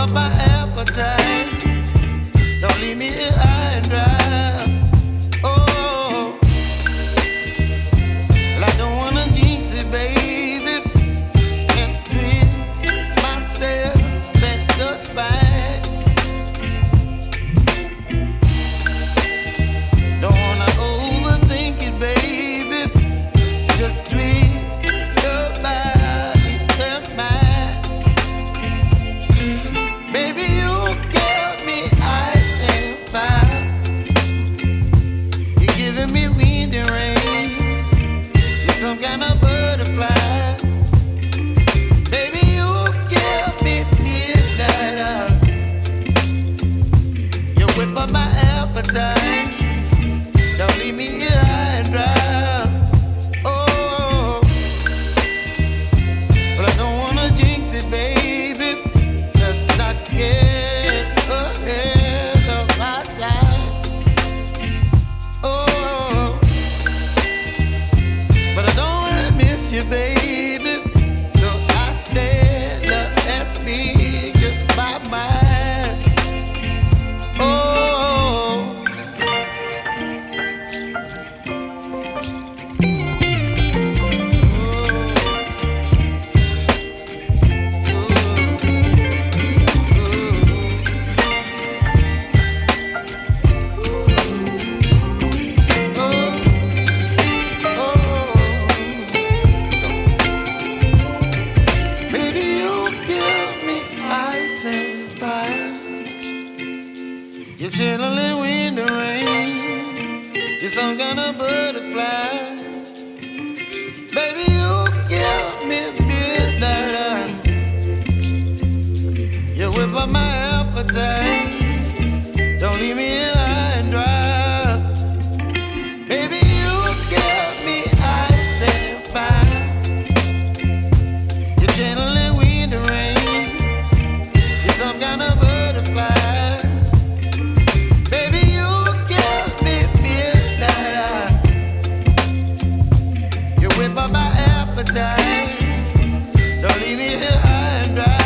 up my appetite. Don't leave me here high and dry. Oh, well, I don't wanna jinx it, baby, and twist myself at the spine. Don't wanna overthink it, baby. It's just twist your body and mine. Baby, you give me ice and fire. You're giving me wind and rain. You're some kind of butterfly. Baby, you give me midnight. You whip up my appetite. Don't leave me here high and dry. Oh, but I don't wanna jinx it, baby. Let's not get ahead of my time. Oh, but I don't wanna miss you, baby. So I stand up and speak just my mind. Oh. Baby, you give me ice and fire. You're chilling wind and rain. You're some kind of butterfly. Baby, you give me midnight. You whip up my appetite. Don't leave me here high and dry. Baby, you give me ice and fire. You're channeling wind and rain. You're some kind of butterfly. Baby, you give me midnight. You whip up my appetite. Don't leave me here high and dry.